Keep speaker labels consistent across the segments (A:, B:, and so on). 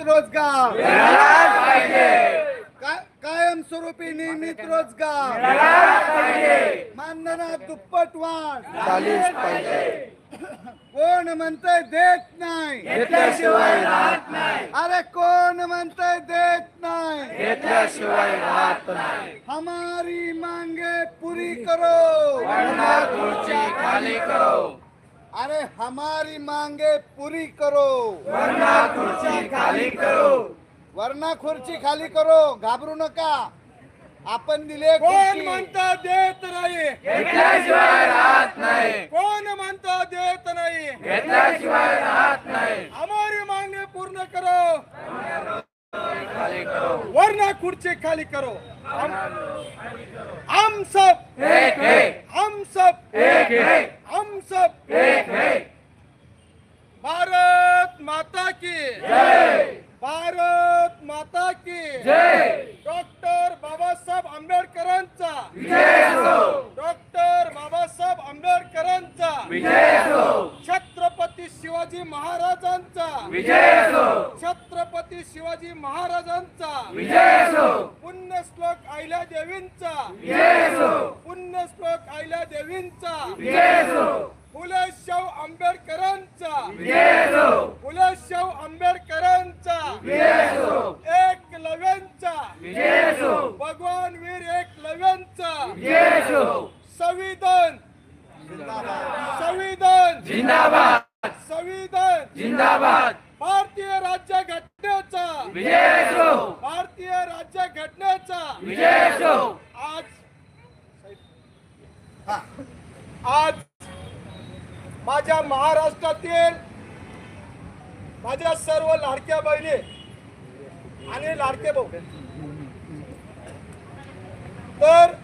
A: नियमित रोजगार, कायमस्वरूपी नियमित रोजगार, मानधनात दुप्पट वाढ झालीच पाहिजे. कोण म्हणतंय देत नाही,
B: घेतल्याशिवाय राहत नाही.
A: अरे कोण म्हणतंय देत नाही,
B: घेतल्याशिवाय राहत नाही.
A: हमारी मांगे पूरी करो,
B: वरना खुर्ची खाली करो.
A: अरे हमारी मांगे पूरी करो,
B: वरना खुर्ची खाली करो.
A: वरना खुर्ची खाली करो. घाबरू नका, आपण दिले.
C: कोण म्हणता देत नाही,
B: घेतल्याशिवाय राहत नाही.
C: कोण म्हणता देत नाही,
B: घेतल्याशिवाय राहत नाही.
C: हमारी मांगे पूर्ण करो,
B: खाली करो.
C: वरना खुर्ची खाली करो. हम सब
B: एक है,
C: हम सब
B: एक है,
C: हम सब
B: एक है.
C: भारत माता की
B: जय,
C: भारत माता की
B: जय.
C: डॉक्टर बाबासाहेब आंबेडकरांचा
B: विजय असो,
C: डॉक्टर बाबासाहेब आंबेडकरांचा
B: विजय असो,
C: छत्रपती शिवाजी महाराजांचा
B: विजय असो,
C: छत्रपती शिवाजी महाराजांचा
B: विजय असो,
C: पुण्यश्लोक आहिल्या देवींचा
B: विजय असो,
C: पुण्यश्लोक आहिल्या देवींचा
B: विजय असो,
C: फुले शाहू आंबेडकरांचा
B: विजय असो,
C: फुले शाहू आंबेडकरांचा
B: विजय असो,
C: एकलव्यांचा
B: विजय असो,
C: भगवान वीर एकलव्यांचा
B: विजय असो.
C: संविधान संविधान
B: जिंदाबाद,
C: संविधान
B: जिंदाबाद.
C: भारतीय राज्य घटनेचा
B: विजय असो,
C: भारतीय राज्य घटनेचा
B: विजय असो.
C: आज माझ्या महाराष्ट्रातील माझ्या सर्व लाडक्या बहिणी आणि लाडके भाऊ, तर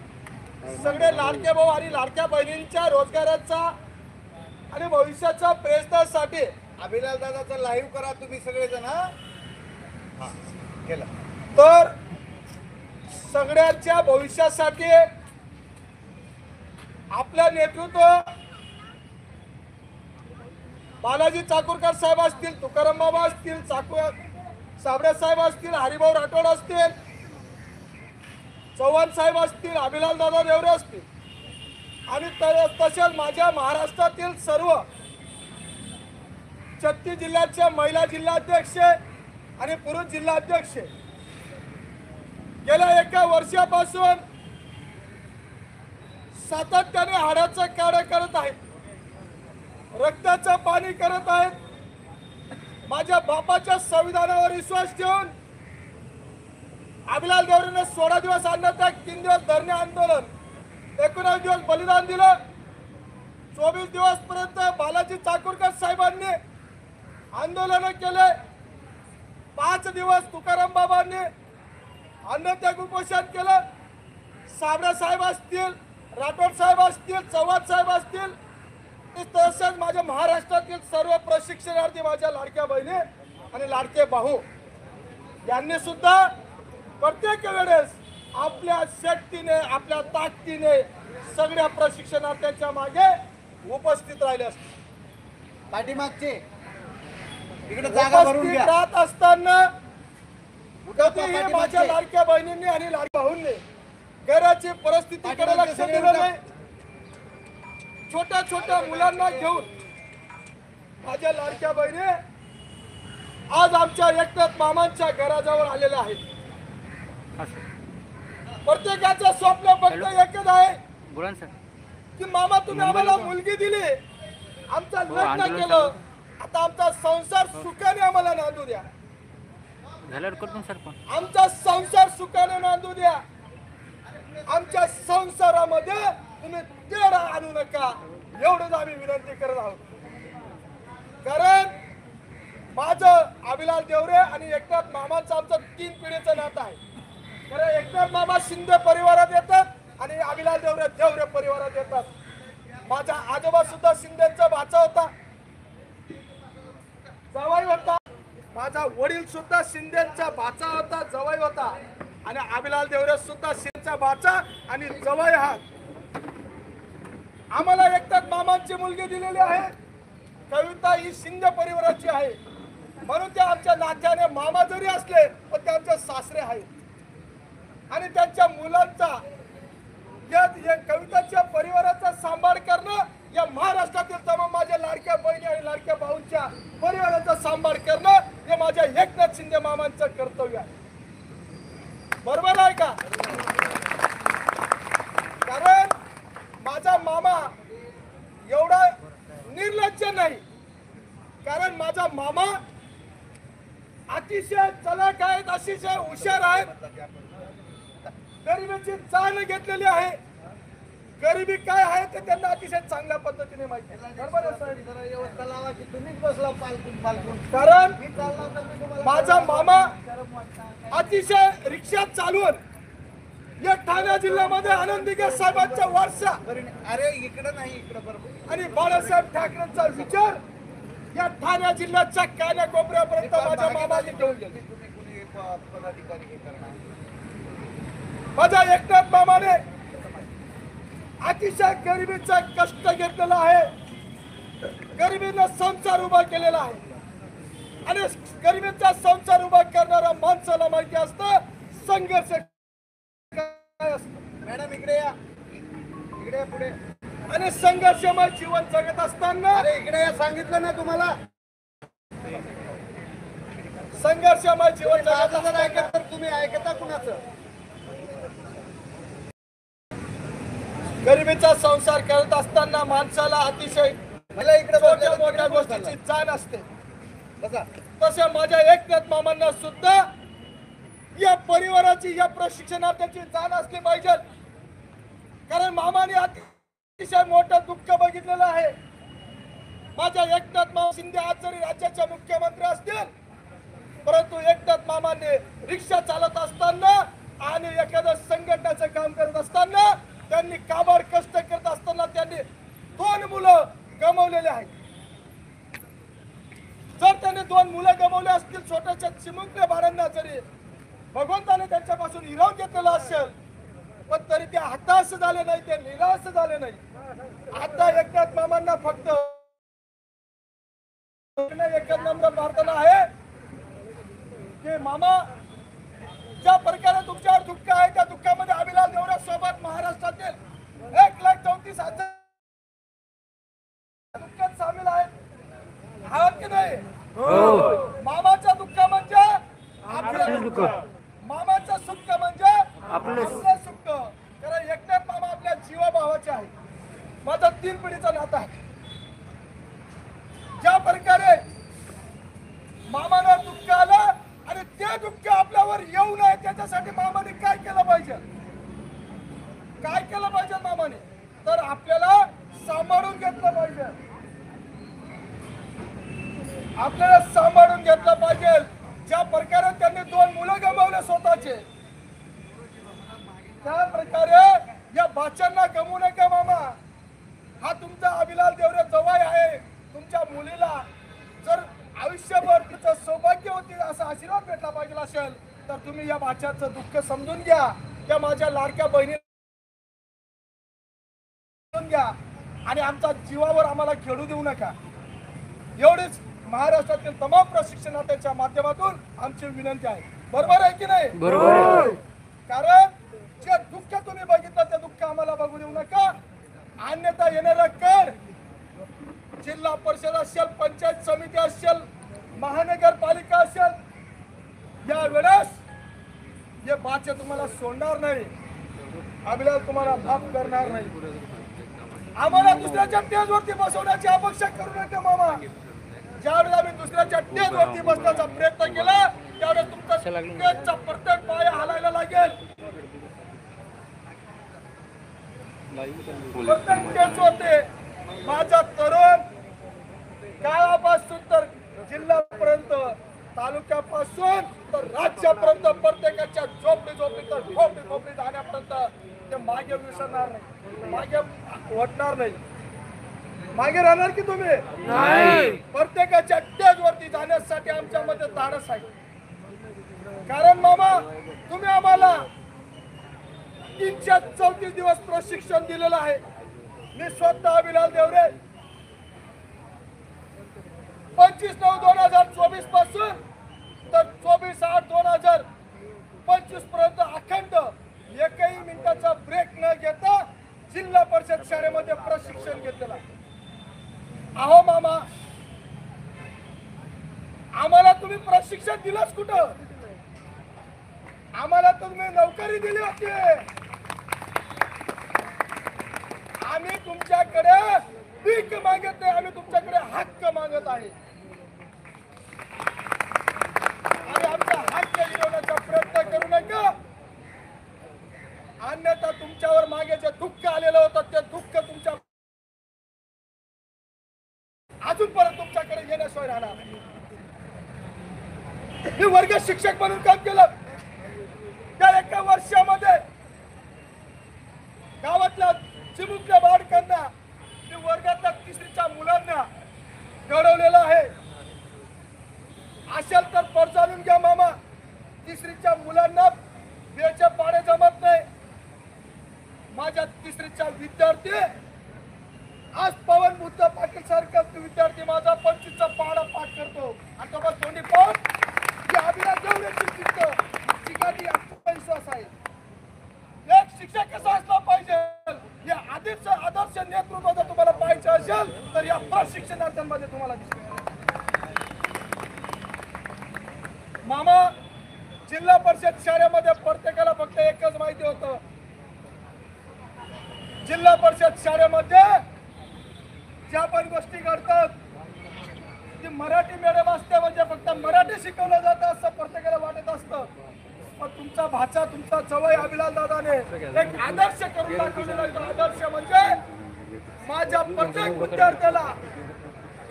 C: सगळे लाडके भाऊ आणि लाडक्या बहिणींच्या रोजगाराचा आणि भविष्याच्या प्रयत्नासाठी
A: अभिलाल दादाचा लाईव्ह करा तुम्ही सगळेजण. हा केलं
C: तर सगळ्यांच्या भविष्यासाठी आपलं नेतृत्व बालाजी चाकूरकर साहेब असतील, तुकाराम बाबा असतील, साबळे साहेब असतील, हरिभाऊ राठोड असतील, चव्हाण साहेब असतील, अभिलाल दादा देवरे असतील आणि तसेच माझ्या महाराष्ट्रातील सर्व 36 जिल्ह्याचे महिला जिल्हाध्यक्ष आणि पुरुष जिल्हाध्यक्ष गेल्या एका वर्षापासून सातत्याने हाडाचं कार्य करत आहेत, रक्ताचं पाणी करत आहेत. माझ्या बापाच्या संविधानावर विश्वास ठेवून अभिलाल देवरेने 16 दिवस अन्नत्याग, 3 दिवस धरणे आंदोलन, 19 दिवस बलिदान दिलं. 24 दिवस पर्यंत बालाजी चाकूरकर साहेबांनी आंदोलन केले. 5 दिवस तुकाराम बाबांनी अन्नत्याग उपोषण केलं. साबळे साहेब असतील, राठोड साहेब असतील, चव्हाण साहेब असतील, तसेच माझ्या महाराष्ट्रातील सर्व प्रशिक्षणार्थी माझ्या लाडक्या बहिणी आणि लाडके भाऊ यांनी सुद्धा प्रत्येक वेळेस आपल्या शक्तीने, आपल्या ताकदीने सगळ्या प्रशिक्षणार्थ्यांच्या मागे उपस्थित राहिले असते.
A: पाठीमागचे इकडे जागा भरून घ्या.
C: राहत असताना कधीही माझ्या लाडक्या बहिणींनी आणि लाडक्या भाऊंनी घराची परिस्थितीकडे लक्ष दिलं नाही. छोट्या छोट्या मुलांना घेऊन माझ्या लाडक्या बहिणी आज आमच्या एकनाथ मामांच्या घराजवळ आलेल्या आहेत. प्रत्येकाचं स्वप्न फक्त एकच आहे की मामा तुम्ही आम्हाला मुलगी दिली, आमचं लग्न केलं, आता आमचा संसार सुखाने आम्हाला नांदू द्या, आमचा संसार सुखाने नांदू द्या, आमच्या संसारामध्ये तुम्ही तेढा आणू नका, एवढंच आम्ही विनंती करत आहोत. कारण माझं अभिलाल देवरे आणि एकनाथ मामांचं आमचं 3 पिढीचं नातं आहे. कारण एकनाथ मामा शिंदे परिवारात येतात आणि अभिलाल देवरे देवरे परिवारात येतात. माझा आजोबा सुद्धा शिंदेचा भाचा होता, जवाई होता. माझा वडील सुद्धा शिंदेचा भाचा होता, जवाई होता. आणि अभिलाल देवरे सुद्धा शिंदेचा भाचा आणि जवाई हा. आम्हाला एकनाथ मामांची मुलगी दिलेली आहे. कविता ही शिंदे परिवाराची आहे. म्हणून ते आमच्या नात्याने मामा जरी असले पण ते आमचे सासरे आहेत आणि त्यांच्या मुलांचा या कविताच्या परिवाराचा सांभाळ करणं या महाराष्ट्रातील तमाम माझ्या लाडक्या बहिणी आणि लाडक्या भाऊंच्या परिवाराचा सांभाळ करणं हे माझ्या एकनाथ शिंदे मामांचं कर्तव्य आहे. बरोबर आहे का? कारण माझा मामा एवढा निर्लज्ज नाही. कारण माझा मामा अतिशय चलाक आहेत, अतिशय हुशार आहेत. गरिबीची जाण घेतलेली आहे. गरिबी काय आहे ते त्यांना अतिशय चांगल्या पद्धतीने माहिती आहे. बरोबर आहे साहेब?
A: तुम्हीच बसला पालखून
C: कारण
A: मी चालला तर मी तुम्हाला
C: माझा मामा अतिशय रिक्षा चालवून या ठाणे जिल्ह्यामध्ये आनंदीगे साहेबांचा वारसा
A: अरे इकडं नाही, इकडं बरोबर.
C: आणि बाळासाहेब ठाकरेंचा विचार या ठाणे जिल्ह्याच्या कानाकोपऱ्यापर्यंत माझ्या मामाने घेऊन गेले.
A: तुम्ही कुणी पदाधिकारी हे करणार
C: माझ्या एकनाथ मामाने अतिशय गरिबीचा कष्ट घेतलेला आहे. गरिबीनं संसार उभा केलेला आहे आणि गरिबीचा संसार उभा करणाऱ्या माणसाला माहिती असतं संघर्ष काय असतं.
A: मॅडम इकडे या, इकडे या पुढे.
C: आणि संघर्षमय जीवन जगत असताना
A: अरे इकडे या, सांगितलं ना तुम्हाला.
C: संघर्षमय जीवन जगत
A: माझं जर
C: असताना
A: ऐकत तर तुम्ही ऐकता कुणाचं?
C: गरिबीचा संसार करत असताना माणसाला अतिशय
A: मला इकडे
C: छोट्या मोठ्या गोष्टीची जाण असते.
A: बसा.
C: तसे माझ्या एकनाथ मामांना सुद्धा या परिवाराची या प्रशिक्षणार्थीची जाण असली पाहिजे. कारण मामाने अतिशय मोठं दुःख बघितलेलं आहे. माझ्या एकनाथ मामा शिंदे आज जरी राज्याचे मुख्यमंत्री असतील परंतु एकनाथ मामाने रिक्षा चालत असताना आणि एखाद्या संघटनाचं काम करत असताना त्यांनी काबाड कष्ट करत असताना त्यांनी 2 मुलं गमावलेले आहेत. जर त्यांनी 2 मुलं गमावले असतील छोट्याशा चिमुकल्या बाळांना जरी भगवंताने त्यांच्यापासून हिरावून घेतलेला असेल पण तरी ते हताश झाले नाही, ते निराश झाले नाही. आता एकनाथ मामांना फक्त एकच नंबर प्रार्थना आहे की मामा ज्या प्रकारे तुमच्यावर दुःख आहे त्या दुःखामध्ये अभिलाष देवरा सोबत महाराष्ट्रातील 1,34,000 दुःखात सामील आहेत. आहात की नाही? मामाचं दुःख म्हणजे आपलं दुःख, मामाचं सुख म्हणजे आपलं सुख. कारण एकनाथ मामा आपल्या जीवाभावाचे आहे. माझा 3 पिढीचा नाता आहे. ज्या प्रकारे मामाला दुःख आलं आणि ते दुःख आपल्यावर येऊ नये त्याच्यासाठी मामाने काय केलं पाहिजे? काय केलं पाहिजे मामाने? तर आपल्याला सांभाळून घेतलं पाहिजे. आपल्याला सांभाळून घेतलं पाहिजे. ज्या प्रकारे त्यांनी 2 मुलं गमावले स्वतःचे त्या प्रकारे या बाच्यांना गमवू नका मामा. हा तुमचा अभिलाष देवरे जवळ आहे. तुमच्या मुलीला जर आयुष्यभर तिचं सौभाग्य होतील असा आशीर्वाद भेटला पाहिजे असेल तर तुम्ही या बाच्याचं दुःख समजून घ्या. त्या माझ्या लाडक्या बहिणी समजून घ्या आणि आमच्या जीवावर आम्हाला खेळू देऊ नका. एवढीच महाराष्ट्रातील तमाम प्रशिक्षणार्थींच्या माध्यमातून आमची विनंती आहे. बरोबर आहे की नाही?
B: बरोबर.
C: कारण जे दुःख तुम्ही बघितलं ते दुःख आम्हाला बघू देऊ नका. अन्यथा येणारा कर जिल्हा परिषद असेल, पंचायत समिती असेल, महानगरपालिका असेल या वेळेस हे बाचे तुम्हाला सोडणार नाही. अभिलाष तुम्हाला माफ करणार नाही. आम्हाला दुसऱ्याच्या टेजवरती बसवण्याची अपेक्षा करू नका मामा. ज्यावेळेस आम्ही दुसऱ्याच्या टेजवरती बसण्याचा प्रयत्न केला त्यावेळेस तुमचा टेजचा प्रत्येक पाया हलायला लागेल. प्रत्येक टेजवरती माझा तरुण गावापासून तर जिल्ह्यापर्यंत तालुक्यापासून तर राज्यापर्यंत प्रत्येकाच्या झोपडी तर झोपडी जाण्यापर्यंत ते मागे विसरणार नाही, मागे हटणार नाही. मागे राहणार की तुम्ही
B: नाही.
C: प्रत्येकाच्या टेजवरती जाण्यासाठी आमच्यामध्ये धाडस आहे. कारण मामा तुम्ही आम्हाला 334 दिवस प्रशिक्षण दिलेलं आहे. मी स्वतः अभिलाष देवरे 25/9/2024 पासून तर 24/8/2025 पर्यंत अखंड एकही मिनिटाचा ब्रेक न घेता जिल्हा परिषद शाळेमध्ये प्रशिक्षण घेतलेलं. अहो मामा, आम्हाला तुम्ही प्रशिक्षण दिलंच कुठं? आम्हाला तुम्ही नोकरी दिली होती. आम्ही तुमच्याकडे भीक मागत नाही, आम्ही तुमच्याकडे हक्क मागत आहे आणि आमचा हक्क मिळवण्याचा प्रयत्न करू नका. अन्यथा तुमच्यावर मागे जे दुःख आलेलं होतं ते दुःख तुमच्या अजूनपर्यंत तुमच्याकडे येण्याशिवाय राहणार. मी वर्ग शिक्षक म्हणून काम केलं. त्या एका वर्षामध्ये गावातल्या चिमुकल्या बाळकांना, मी वर्गातल्या 3रीच्या मुलांना घडवलेलं आहे. असेल तर परजाणून घ्या मामा, 3रीच्या मुलांना वेळचे पाडे जमत नाही. माझ्या 3रीचा विद्यार्थी आज पवन बुद्ध पाटील सारखा विद्यार्थी माझा 25चा पाडा पाठ करतो. आता बस तोंडी पाहून की अभिराज देवरेची शिकाची आत्मविश्वास आहे. एक शिक्षक कसा असला पाहिजे, या आदर्श नेतृत्व जर तुम्हाला पाहिजे असेल तर या प्रशिक्षणार्थ्यांमध्ये तुम्हाला दिसते. मामा, जिल्हा परिषद शाळेमध्ये प्रत्येकाला फक्त एकच माहिती होतं. जिल्हा परिषद शाळेमध्ये ज्या पण गोष्टी घडतात ती मराठी मीडियम असते, म्हणजे फक्त मराठी शिकवलं जातं असं प्रत्येकाला वाटत असतं. पण तुमचा भाचा, तुमचा जवळ अभिलाल दादाने एक आदर्श करून दाखवलेला. आदर्श म्हणजे माझ्या प्रत्येक विद्यार्थ्याला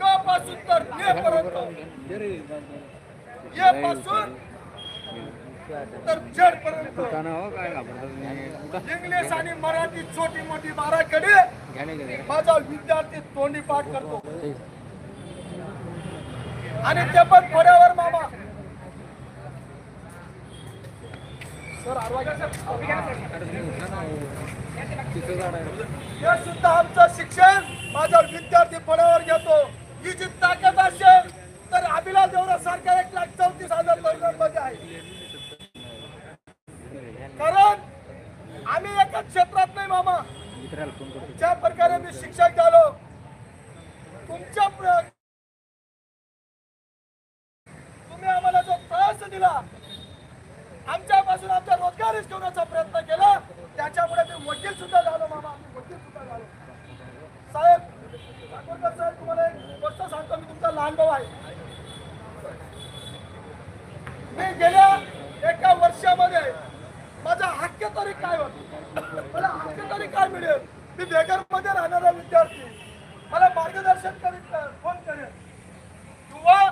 C: क पासून तर ये पर्यंत, ये पासून तर झेड पर्यंत इंग्लिश आणि मराठी छोटी मोठी बाराखडी माझा विद्यार्थी तोंडी पाठ करतो आणि ते पण फळ्यावर. मामा सर, हे सुद्धा आमचं शिक्षण माझा विद्यार्थी फळ्यावर घेतो. ही जी ताकद असेल तर अभिलाष देवरा सारख्या 1,34,000 तरुणांमध्ये आहे. कारण आम्ही एकाच क्षेत्रात नाही मामा. ज्या प्रकारे मी शिक्षक झालो, तुमच्या तुम्ही आम्हाला जो त्रास दिला, आमच्यापासून आमचा रोजगार हिसकवण्याचा प्रयत्न केला, त्याच्यामुळे मी वकील सुद्धा झालो मामा. वकील सुद्धा झालो. साहेब, तुम्हाला एक गोष्ट सांगतो, मी तुमचा लहान भाऊ आहे. मी गेल्या एका वर्षामध्ये माझा हक्क तरी काय होत, मला हक्क तरी काय मिळेल. मी बेगर मध्ये राहणारा विद्यार्थी, मला मार्गदर्शन करीत फोन करेल किंवा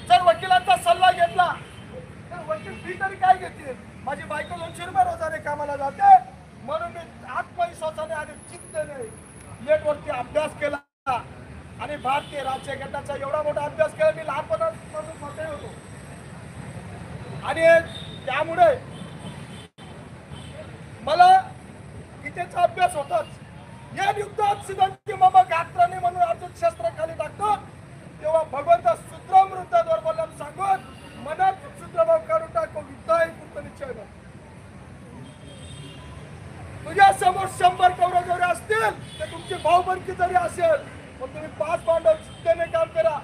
C: जर वकिलांचा सल्ला घेतला तर वकील फी तरी काय घेतील. माझी बायको 200 रुपये रोजाने कामाला जाते, म्हणून मी आत्मविश्वासाने आणि चिंतेने नेटवरती अभ्यास केला आणि भारतीय राज्य गटाचा एवढा मोठा अभ्यास केला. मी लहानपणापासून मोठे होतो आणि त्यामुळे मला गीतेचा अभ्यास होताच. या युद्धात सिद्धांती मामा गात्राने म्हणून अर्जुन शस्त्र खाली टाकतो तेव्हा भगवंत सूत्रमृताद्वार बोलला सांगून मनात सूत्रभाव काढून टाको, युद्ध आहे कृत निश्चय. तुझ्या समोर 100 कौरव जरी असतील तर तुमची भाऊबंदकी जरी असेल पण तुम्ही 5 पांडव चित्तेने काम करा.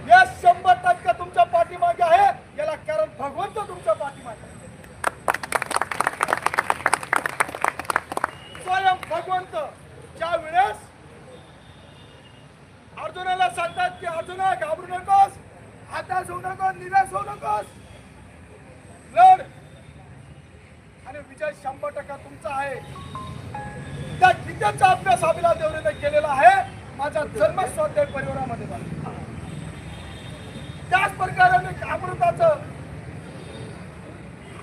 C: या 100% तुमच्या पाठीमागे आहे, याला कारण भगवंत तुमच्या पाठीमागे. स्वयं भगवंत ज्या वेळेस अर्जुनाला सांगतात की अर्जुना घाबरू नकोस, हताश होऊ नकोस, निराश होऊ नकोस, लढ आणि विजय 100% तुमचा आहे. त्या गीतेचा अभ्यास अभिलाष देवरेने केलेला आहे. माझा जन्म स्वाध्याय परिवारामध्ये झाला. त्याच प्रकारे मी अमृताचं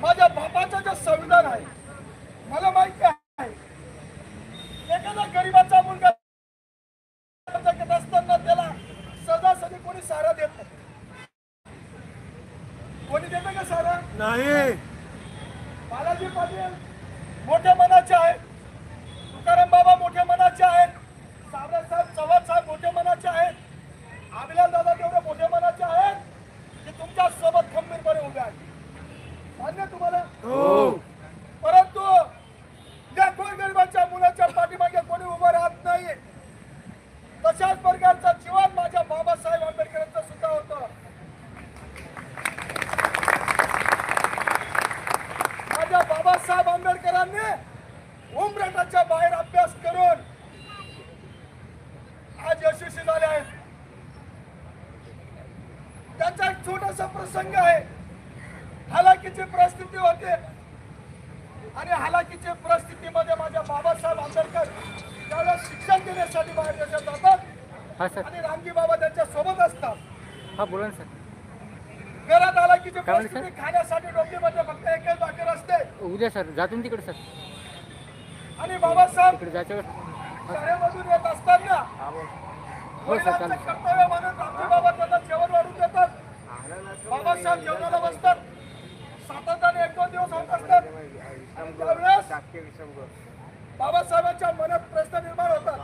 C: माझ्या बापाचं जे संविधान आहे मला माहिती आहे. एखादा गरीबाचा मुलगा असताना त्याला सजासजी कोणी सारा देत नाही. कोणी देतं का सारा? नाही. बालाजी पाटील मोठ्या मनाचे आहे. तुकाराम बाबा मोठे मनाचे आहेत, साहेब चव्हाण साहेब मोठे मनाचे आहेत, अभिलाल दादा तेवढे मोठे मनाचे आहेत की तुमच्या सोबत खंबीरपणे उभे आहेत. मान्य तुम्हाला? परंतु या गोरगरिबाच्या मुलाच्या पाठीमागे कोणी उभं राहत नाही. तशाच प्रकारचं जीवन माझ्या बाबासाहेब आंबेडकरांचं सुद्धा होतं. माझ्या बाबासाहेब आंबेडकरांनी उमरटाच्या बाहेर अभ्यास करून आज यशस्वी झाले आहेत. त्यांचा एक छोटासा प्रसंग आहे. हालाकीची परिस्थिती होते आणि हालाकीच्या परिस्थितीमध्ये माझ्या बाबासाहेब आंबेडकर त्यावेळेस शिक्षण देण्यासाठी बाहेर देशात जातात आणि रामजी बाबा त्यांच्या सोबत असतात.
B: हा बोला ना सर.
C: घरात हालाकीची परिस्थिती, खाण्यासाठी डोंगरीमध्ये फक्त एकच भाकर असते.
B: उद्या सर जातो तिकडे सर.
C: आणि बाबासाहेब
B: तिकडे जायचं.
C: शाळेमधून येत असताना
B: हो सर
C: वडिलांचं
B: चालेल.
C: कर्तव्य म्हणून रामजी बाबा त्यांना जेवण वाढून देतात. बाबासाहेब जेवणाला बसतात. सातत्याने 1-2 दिवस होत असतात. आणि त्यावेळेस बाबासाहेबांच्या मनात प्रश्न निर्माण होतात.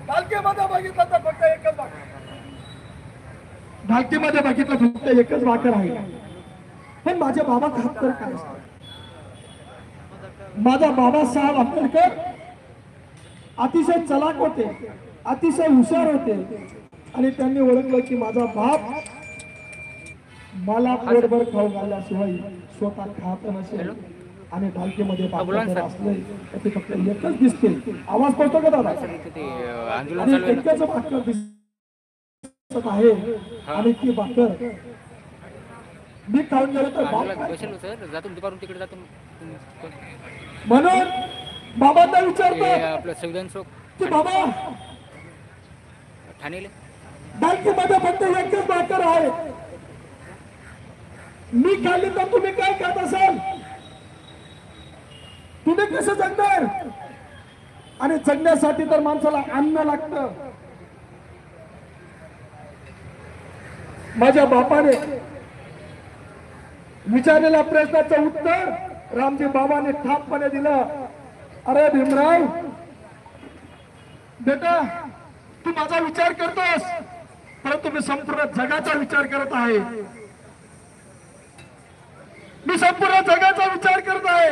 C: ढालकीमध्ये बघितलं तर फक्त एकच भाकर, ढालकीमध्ये बघितलं फक्त एकच भाकर आहे. पण माझे बाबा खात तर काय? माझा बाबासाहेब आंबेडकर अतिशय चलाक होते, अतिशय हुशार होते आणि त्यांनी ओळखलं की माझा बाप मला पोटभर खाऊ घालल्याशिवाय स्वतः खात नसेल आणि ढालकीमध्ये भाकर असले तर ते फक्त एकच दिसते. आवाज पोहोचतो का दादा?
B: आंदोलन
C: आणि
B: चालू आहे
C: एकच भाकर दिसत आहे आणि ती भाकर मी खाऊन गेलो तर
B: आंदोलन
C: बाप
B: बसेल सर. जातो दुपारून तिकडे जातो.
C: म्हणून बाबांना विचारतो
B: आपलं संविधान चौक
C: की बाबा
B: ठाणेले
C: ढालकीमध्ये फक्त एकच भाकर आहे, मी खाल्ली तर तुम्ही काय खात असाल? तुम्ही कसं जगणार? आणि जगण्यासाठी तर माणसाला अन्न लागतं. माझ्या बापाने विचारलेल्या प्रश्नाचं उत्तर रामजी बाबाने ठामपणे दिलं. अरे भीमराव बेटा, तू माझा विचार करतोस परंतु मी संपूर्ण जगाचा विचार करत आहे. मी संपूर्ण जगाचा विचार करत आहे.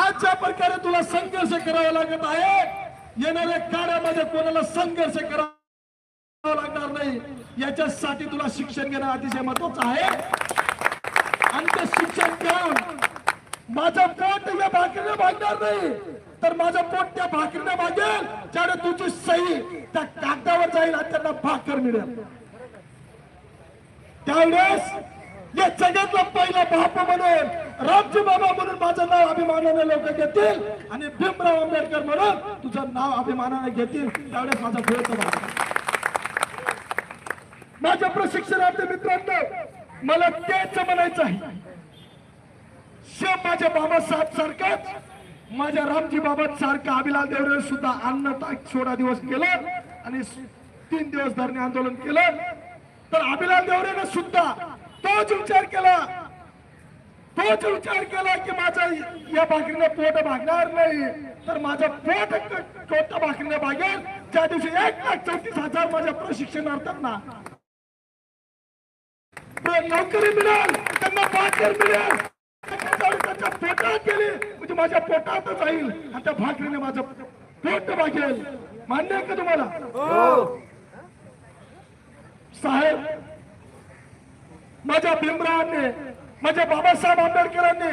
C: आज ज्या प्रकारे तुला संघर्ष करावा लागत आहे, येणाऱ्या काळामध्ये कोणाला संघर्ष करावा लागणार नाही. याच्यासाठी तुला शिक्षण घेणं अतिशय महत्वाचं आहे. आणि ते शिक्षण घेऊन माझं पोट या भाकरीने भागणार नाही, तर माझं पोट त्या भाकरीने भागेल ज्याने तुझी सही त्या कागदावर जाईल आणि त्यांना भाकर मिळेल. त्यावेळेस या जगातला पहिला बाप म्हणून, रामजी बाबा म्हणून माझं नाव अभिमानाने लोक घेतील आणि भीमराव आंबेडकर म्हणून तुझं नाव अभिमानाने घेतील. त्यावेळेस माझा भेट भाग. माझ्या प्रशिक्षणार्थी मित्रांनो, मला तेच म्हणायचं आहे. माझ्या बाबासाहेब सारखाच, माझ्या रामजी बाबा सारखा अभिलाल देवरे सुद्धा अन्न ताक 16 दिवस केलं आणि 3 दिवस धरणे आंदोलन केलं. तर अभिलाल देवरेने सुद्धा तोच विचार केला की माझा या भाकरीने पोट भागणार नाही, तर माझं पोट भाकरीने भागेल ज्या दिवशी 1,34,000 माझ्या प्रशिक्षणार्थ्यांना नोकरी मिळेल, त्यांना भाकर मिळेल. त्याच्या पोटात गेली म्हणजे माझ्या पोटात जाईल आणि त्या भाकरीने माझं पोट भागेल. मान्य आहे का तुम्हाला? साहेब, माझ्या भीमरावांनी, माझ्या बाबासाहेब आंबेडकरांनी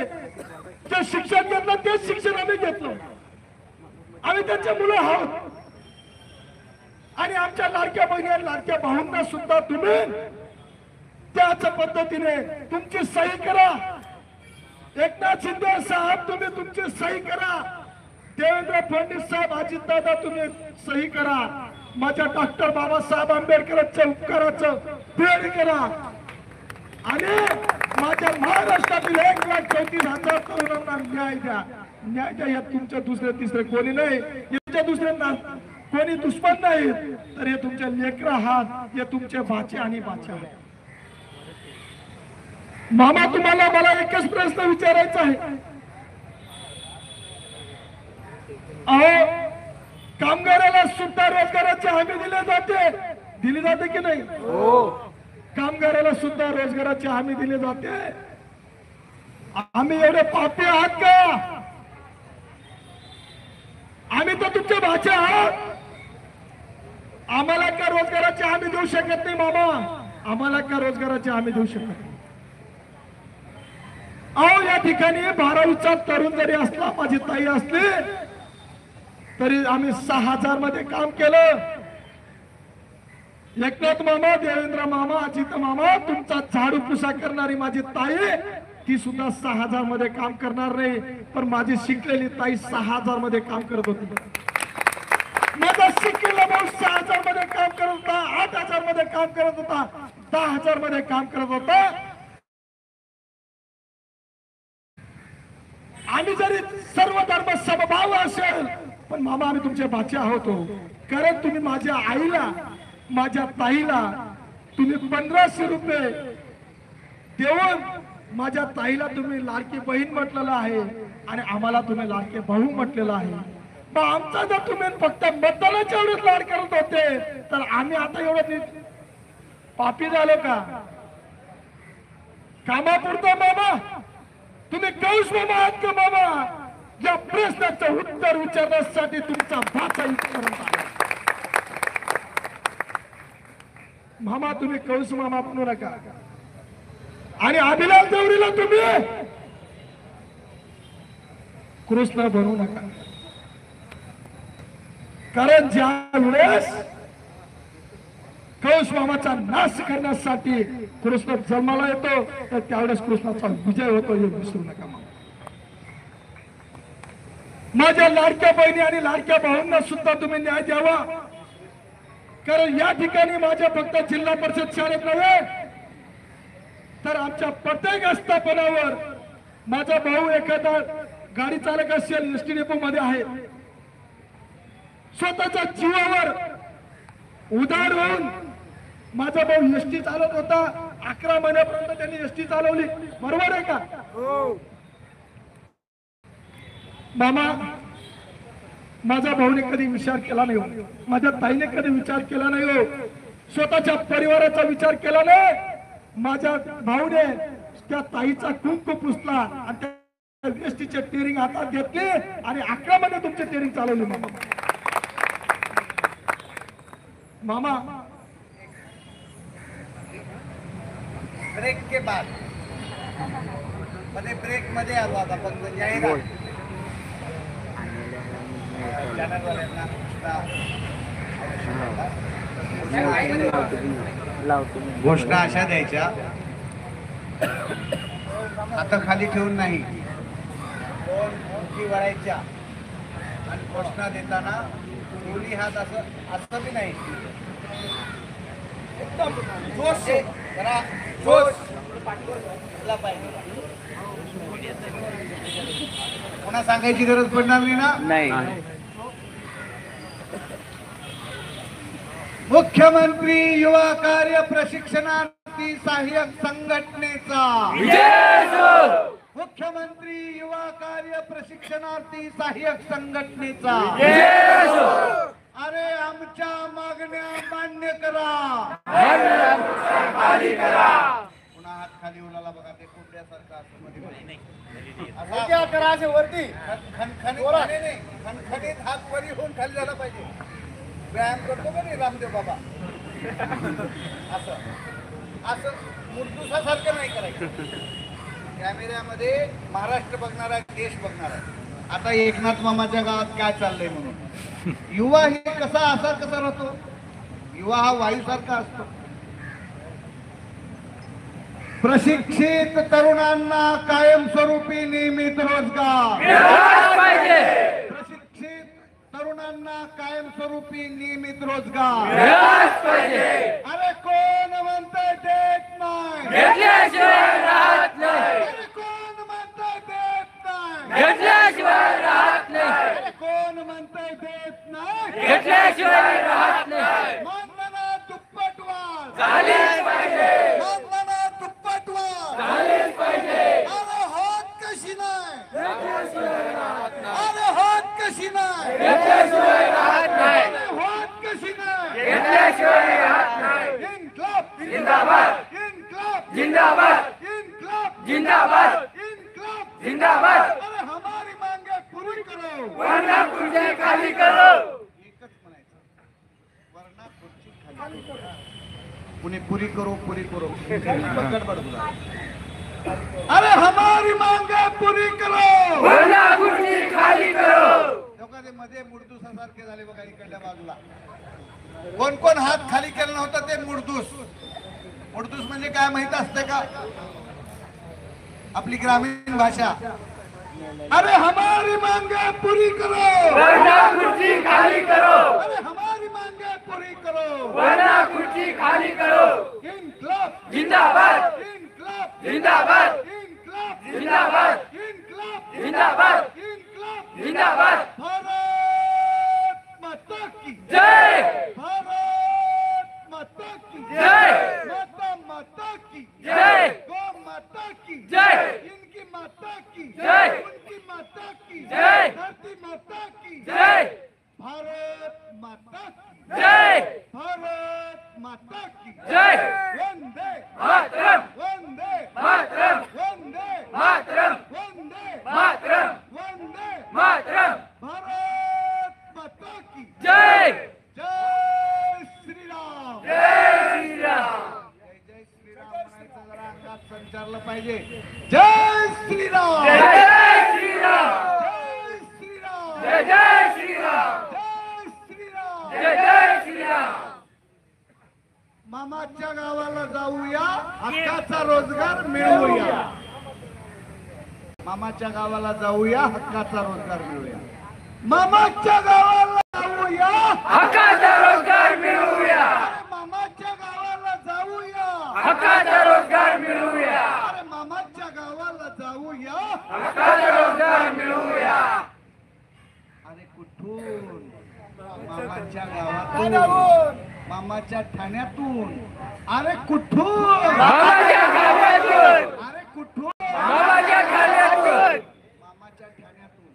C: जे शिक्षण घेतलं तेच शिक्षण आम्ही घेतलं. आम्ही त्यांच्या मुलं आहोत आणि आमच्या लाडक्या बहिणी लाडक्या भाऊंना सुद्धा तुम्ही त्याच पद्धतीने तुमची सही करा. एकनाथ शिंदे साहेब तुम्ही तुमची सही करा. देवेंद्र फडणवीस साहेब, अजितदादा तुम्ही सही करा. माझ्या डॉक्टर बाबासाहेब आंबेडकरांच्या उपकाराचं फेड करा आणि माझ्या महाराष्ट्रातील 1,34,000 तरुणांना न्याय द्या. न्याय द्या. यात तुमच्या दुसरे तिसरे कोणी नाही. याच्या दुसऱ्यांना कोणी दुश्मन नाही, तर हे तुमचे लेकर आहात, हे तुमचे भाचे आणि बाचे आहेत. मामा, तुम्हाला मला एकच प्रश्न विचारायचा आहे. अहो कामगाराला सुद्धा रोजगाराची हमी दिली जाते की नाही? कामगाराला सुद्धा रोजगाराची हमी दिली जाते. आम्ही एवढे पापी आहात का? आम्ही तर तुमचे भाचे आहात. आम्हाला का रोजगाराची हमी देऊ शकत नाही मामा? आम्हाला का रोजगाराची हमी देऊ शकत नाही? अहो या ठिकाणी 12वीचा तरुण जरी असला, माझी ताई असली, तरी आम्ही 6000 मध्ये काम केलं. एकनाथ मामा, देवेंद्र मामा, अजित मामा, तुमचा झाडू पुसा करणारी माझी ताई ती सुद्धा 6000 मध्ये काम करणार नाही, पण माझी शिकलेली ताई 6000 मध्ये काम करत होती. माझा शिकलेला भाऊ 6000 मध्ये काम करत होता, 8000 मध्ये काम करत होता, 10000 मध्ये काम करत होता. आम्ही जरी सर्व धर्म समभाव असेल, पण मामा आम्ही तुमचे भाचे आहोत. कारण तुम्ही माझ्या आईला, माझ्या ताईला तुम्ही 1500 रुपये देऊन माझ्या ताईला तुम्ही लाडकी बहीण म्हटलेलं आहे आणि आम्हाला तुम्ही लाडके भाऊ म्हटलेलं आहे. मग आमचा जर तुम्ही फक्त मतदानाच्या एवढेच लाड करत होते, तर आम्ही आता एवढं पापी झालो का? कामापुरतं मामा तुम्ही कौश मामा आहात का मामा? या प्रश्नाचं उत्तर विचारण्यासाठी तुमचा भाचा इथपर्यंत आला. मामा तुम्ही कौश मामा म्हणू नका. आणि अभिलाल देवरीला तुम्ही कृष्ण बनवू नका. कारण ज्या वेळेस कौश मामाचा नाश करण्यासाठी कृष्ण जन्माला येतो, तर त्यावेळेस कृष्णाचा विजय होतो हे विसरू नका. माझ्या लाडक्या बहिणी आणि लाडक्या भाऊंना सुद्धा तुम्ही न्याय द्यावा. कारण या ठिकाणी माझ्या फक्त जिल्हा परिषद शाळेत नव्हे, तर आमच्या प्रत्येक आस्थापनावर माझा भाऊ एखादा गाडी चालक असेल, एसटी डेपो मध्ये आहे, स्वतःच्या जीवावर उधार होऊन माझा भाऊ एसटी चालवत होता. 11 महिन्यापर्यंत त्यांनी एसटी चालवली. बरोबर आहे का? मामा माझ्या भाऊने कधी विचार केला नाही हो, माझ्या ताईने कधी विचार केला नाही हो, स्वतःच्या परिवाराचा विचार केला नाही. माझ्या भाऊने त्या ताईचा कुंकू पुसला आणि त्या एसटीचे टेरिंग हातात घेतले आणि 11 महिने तुमचे टेरिंग चालवले. मामा
A: ब्रेक के बाद मध्ये ब्रेक मध्ये आलो आता फक्त जाहिरात घोषणा अशा द्यायच्या, आता खाली ठेवून नाही, दोन मुठी वळायच्या आणि घोषणा देताना दोन्ही हात असं बी नाही, एकदम जोश जरा जोश पाहिजे. पुन्हा सांगायची गरज पडणार नाही ना. मुख्यमंत्री युवा कार्य प्रशिक्षणार्थी सहाय्यक संघटनेचा, मुख्यमंत्री युवा कार्य प्रशिक्षणार्थी सहाय्यक संघटनेचा. अरे आमच्या मागण्या मान्य करा. पुन्हा हात खाली उलाला बघा, ते कोंड्यासारखं असं मध्ये करा असे वरती खणखणीत हात वरी होऊन खाली झाला पाहिजे. व्यायाम करतो का नाही रामदेव बाबा, असं असं मुरदुसासारखं नाही करायचं. कॅमेऱ्यामध्ये महाराष्ट्र बघणार आहे, देश बघणार आहे. आता एकनाथ मामाच्या गावात काय चाललंय म्हणून. युवा हे कसा राहतो? युवा हा वायूसारखा असतो. प्रशिक्षित तरुणांना कायमस्वरूपी नियमित रोजगार, प्रशिक्षित तरुणांना कायमस्वरूपी नियमित रोजगार. अरे कोण म्हणतंय देत नाही? अरे कोण म्हणतंय देत नाही? अरे कोण म्हणतंय देत नाही? मानधना दुप्पट वाढ झालीच पाहिजे. मानधना दुप्पट वाढ झालीच पाहिजे. अरे होत कशी नाही? अरे होत कशी नाही?
C: होत कशी नाही इन्क्लाब
B: जिंदाबाद
C: इन्क्लाब
B: जिंदाबाद
C: इन्क्लाब
B: जिंदाबाद
C: अरे हमारी मांगे पूरी करो
B: वरना खुर्ची खाली करो
A: एकच म्हणायचं वरना खुर्ची खाली करो. पुणे पुरी करो गडबड तुला.
C: अरे हमारी मांगे पूरी करो
B: वरना खुर्ची खाली करो
A: लोका ते मध्ये मुडदुसासारखे झाले बघा इकडल्या बाजूला. कोण कोण हात खाली केला नव्हता ते मुडदूस म्हणजे काय माहित असते का? आपली ग्रामीण भाषा.
C: अरे हमारी मांगे पूरी करो
B: वरना खुर्ची खाली करो
C: अरे हमारी मांगे पूरी करो
B: वरना खुर्ची खाली करो
C: इन्क्लाब
B: जिंदाबाद
C: इन्क्लाब
B: जिंदाबाद
C: इन्क्लाब
B: जिंदाबाद
C: इन्क्लाब
B: जिंदाबाद
C: इन्क्लाब
B: जिंदाबाद
C: भारत माता की
B: जय
C: भारत माता की
B: जय
C: माता की
B: जय
C: गौ माता की
B: जय
C: इनकी माता की
B: जय
C: उनकी माता की
B: जय
C: धरती माता की
B: जय
C: भारत माता की
B: जय
C: भारत माता की
B: जय
C: वंदे
B: मातरम
C: वंदे
B: मातरम
C: वंदे
B: मातरम
C: वंदे
B: मातरम
C: वंदे
B: मातरम
C: भारत माता की
B: जय
C: जय श्री राम
B: जय श्रीराम
A: जय श्रीराम म्हणायचं जरा अंगात संचारलं पाहिजे.
C: जय श्री राम
B: जय श्रीराम
C: जय श्री राम
B: जय श्रीराम
C: जय श्री राम
B: जय श्रीराम
C: मामाच्या गावाला जाऊया हक्काचा रोजगार मिळवूया
A: मामाच्या गावाला जाऊया हक्काचा रोजगार मिळूया.
C: मामाच्या गावाला जाऊया
B: हक्काचा रोजगार मिळवूया
C: अरे मामाच्या गावाला जाऊया
B: हक्काचा रोजगार मिळवूया
C: अरे मामाच्या गावाला जाऊया
B: हक्काचा रोजगार मिळवूया
A: अरे कुठून? मामाच्या गावातून मामाच्या ठाण्यातून. अरे कुठून?
B: मामाच्या गावातून
A: अरे कुठून?
B: मामाच्या खाल्यातून
A: मामाच्या ठाण्यातून.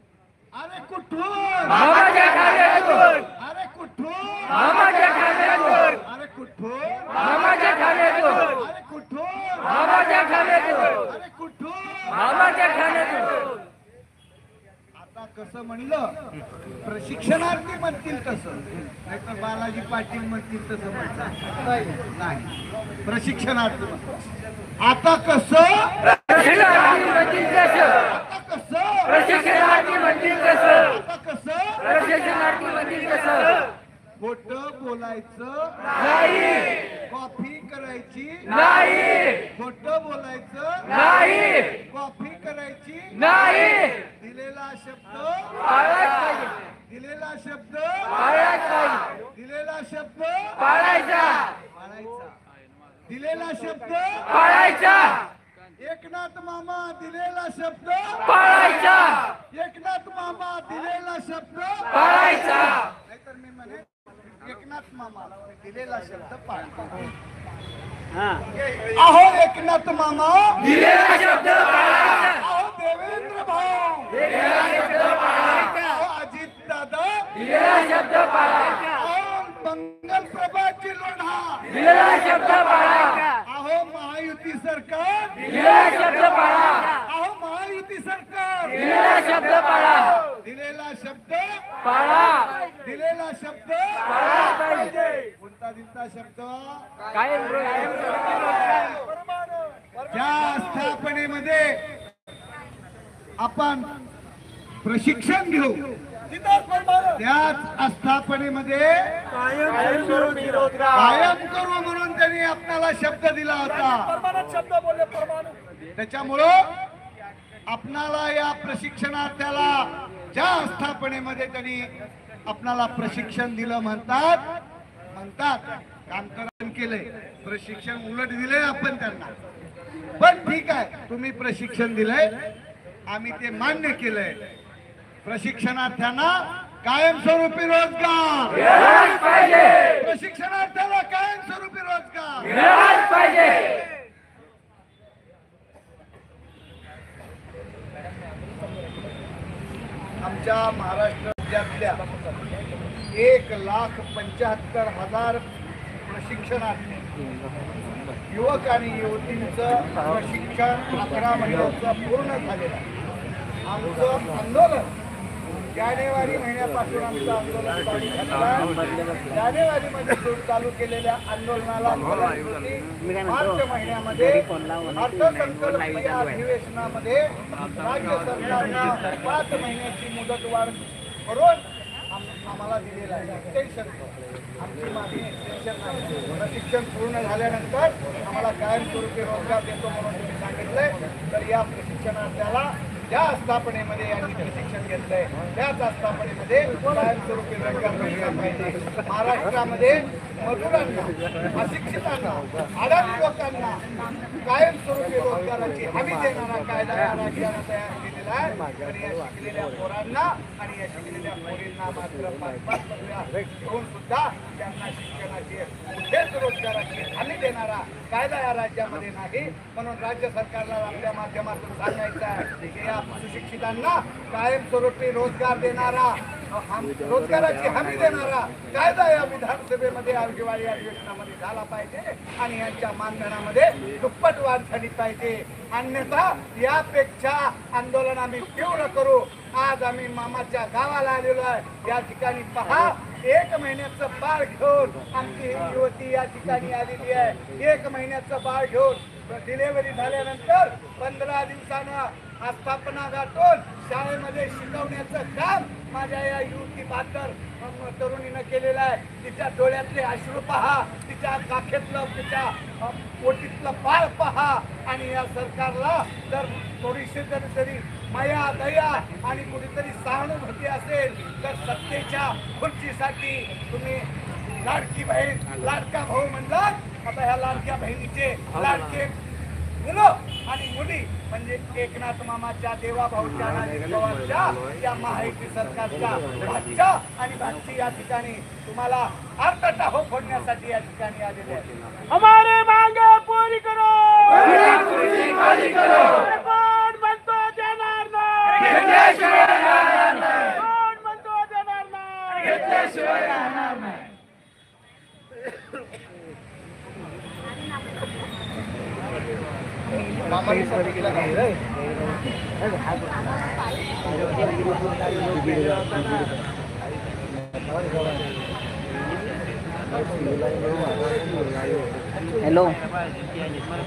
C: अरे कुठून
B: मामाच्या खाल्यातून
C: अरे कुठून
B: मामाच्या खाल्यातून
C: अरे कुठून
B: मामाच्या खाल्यातून
C: अरे कुठून
B: मामाच्या खाल्यातून
C: अरे कुठून
B: मामाच्या खाल्यातून
A: आता कसं म्हणलं प्रशिक्षणार्थी म्हणतील तसं नाहीतर बालाजी पाटील म्हणतील तसं म्हणतात नाही. प्रशिक्षणार्थी म्हणतात.
C: आता कसं
B: प्रशिक्षणार्थी म्हणतील तसं
C: आता कसं
B: प्रशिक्षणार्थी म्हणतील तसं
C: आता कसं
B: प्रशिक्षणार्थी म्हणतील तसं
A: खोटं बोलायचं
B: नाही
A: कॉफी करायची
B: नाही
A: खोटं बोलायचं
B: नाही
A: कॉफी करायची
B: नाही
A: दिलेला शब्द
B: पाळायच पाहिजे
A: दिलेला शब्द
B: पाळायच पाहिजे
A: दिलेला शब्द
B: पाळायचा
A: पाळायचा. दिलेला शब्द
B: पाळायचा
A: एकनाथ मामा दिलेला शब्द
B: पाळायचा
A: एकनाथ मामा दिलेला शब्द
B: पाळायचा
A: नाहीतर मी म्हणे एकनाथ मामा दिलेला शब्द पाळतो.
C: अहो एकनाथ मामा
B: दिलेला शब्द पाळायचा
C: अहो देवेंद्र भाऊ
B: दिलेला शब्द पाळायचा
C: अहो अजित दादा
B: दिलेला शब्द पाळायचा
C: अहो मंगल प्रभाची लोढा
B: दिलेला शब्द पाळा
C: अहो महायुती सरकार
B: दिलेला शब्द पाळा
C: अहो महायुती सरकार
B: दिलेला शब्द पाळा
A: दिलेला शब्द
B: पाळा
A: दिलेला शब्द
B: पाळा पाहिजे
A: कोणता दिलता शब्द?
B: काय
A: ज्या स्थापनेमध्ये आपण प्रशिक्षण घेऊ त्याच आस्थापनेमध्ये कायम करू म्हणून त्यांनी आपल्याला शब्द दिला होता. त्याच्यामुळं आपणाला या प्रशिक्षणार्थ्याला ज्या आस्थापनेमध्ये त्यांनी आपणाला प्रशिक्षण दिलं म्हणतात कामकरण केलंय प्रशिक्षण उलट दिलंय आपण त्यांना. पण ठीक आहे तुम्ही प्रशिक्षण दिलंय आम्ही ते मान्य केलंय. प्रशिक्षणार्थ्यांना कायमस्वरूपी रोजगार
B: पाहिजे
A: प्रशिक्षणार्थ्याला कायमस्वरूपी रोजगार
B: मिळालाच पाहिजे
A: आमच्या महाराष्ट्र राज्यातल्या 1,75,000 प्रशिक्षणार्थी युवक आणि युवतींचं प्रशिक्षण 11 महिन्याचं पूर्ण झालेलं आहे. आमचं आंदोलन जानेवारी महिन्यापासून आमचं आंदोलन चालू झालेलं आहे. जानेवारीमध्ये चालू केलेल्या आंदोलनाला मार्च महिन्यामध्ये अर्थसंकल्पीय अधिवेशनामध्ये राज्य सरकारनं 5 महिन्याची मुदतवाढ करून आम्हाला दिलेला आहे. एक्सटेन्शन आमची मागणी एक्सटेन्शन नाही. प्रशिक्षण पूर्ण झाल्यानंतर आम्हाला कायमस्वरूपी रोजगार देतो म्हणून तुम्ही सांगितलंय. तर या प्रशिक्षणार्थ्याला ज्या आस्थापनेमध्ये यांनी प्रशिक्षण घेतलंय त्याच आस्थापनेमध्ये कायमस्वरूपी रोजगार मिळाला पाहिजे. महाराष्ट्रामध्ये मजुरांना, अशिक्षितांना, अडाणी लोकांना कायमस्वरूपी रोजगाराची हमी देणारा कायदा या राज्यानं तयार केलेला आहे. तर या शिकलेल्या पोरांना आणि या शिकलेल्या मुलींना मात्र 5-5 पदव्या घेऊन सुद्धा त्यांना शिक्षणाची कुठेच रोजगाराची हमी देणारा कायदा या राज्यामध्ये नाही. म्हणून राज्य सरकारला आपल्या माध्यमातून सांगायचं आहे की या सुशिक्षितांना कायमस्वरूपी रोजगार देणारा, रोजगाराची हमी देणारा कायदा या विधानसभेमध्ये हिवाळी अधिवेशनामध्ये झाला पाहिजे आणि यांच्या मानधनामध्ये दुप्पट वाढ झाली पाहिजे. अन्यथा यापेक्षा आंदोलन आम्ही तीव्र करू. आज आम्ही मामाच्या गावाला आलेलो आहे. या ठिकाणी पहा, 1 महिन्याचं बाळ घेऊन आमची युवती या ठिकाणी आलेली आहे. 1 महिन्याचं बाळ घेऊन डिलेव्हरी झाल्यानंतर 15 दिवसानं आस्थापना गाठून शाळेमध्ये शिकवण्याचं काम माझ्या या युवती बहादर तरुणीनं केलेलं आहे. तिच्या डोळ्यातले अश्रू पहा, तिच्या काखेतलं, तिच्या पोटीतलं बाळ पहा. आणि या सरकारला जर थोडीशी तरी माया, दया आणि कुठेतरी सहानुभूती असेल तर सत्तेच्या खुर्चीसाठी तुम्ही लाडकी बहीण, लाडका भाऊ म्हणलात. आता ह्या लाडक्या बहिणीचे लाडके मुलं आणि मुली म्हणजे एकनाथ मामाच्या, देवा भाऊच्या, अजित पवारच्या, या महायुती सरकारच्या भाच्या आणि भाची या ठिकाणी तुम्हाला अर्धटाहो फोडण्यासाठी या ठिकाणी आलेले आहेत.
C: हमारे मांगे पूरी करो,
B: खाली करो,
C: कोण म्हणतो देणार नाही,
B: घेतल्याशिवाय राहणार नाही,
C: कोण म्हणतो देणार नाही,
B: घेतल्याशिवाय राहणार नाही.
A: मामाने सांगितलं नाही रे.
D: हॅलो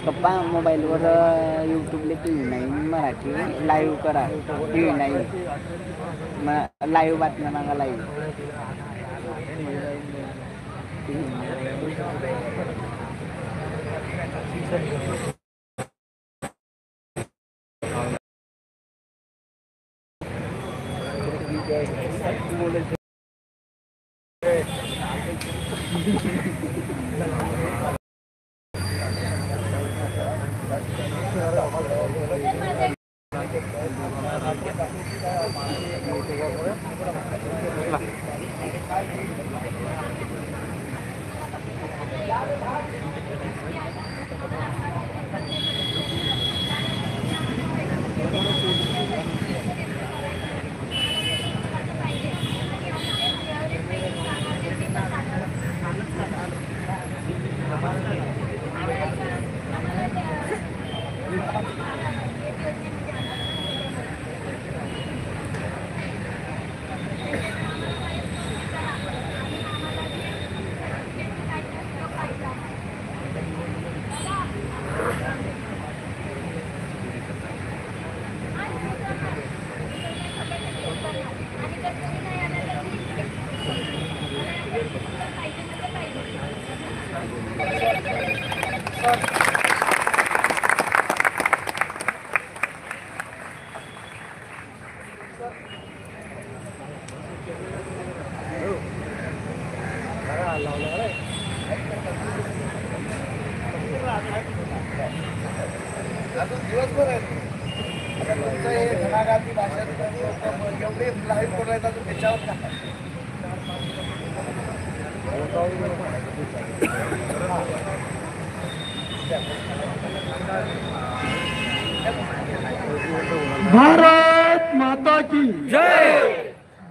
D: पप्पा, मोबाईलवर यूट्यूबला TV9 मराठी लाईव्ह करा. TV9 लाईव्ह बातम्या मागा, लाईव्ह.
A: अजून दिवसभर आहे. आता तुमचं हे घणाघाती भाषेत एवढे लाईव्ह बोलायचं अजून त्याच्यावर काय
C: भारत माता की
B: जय.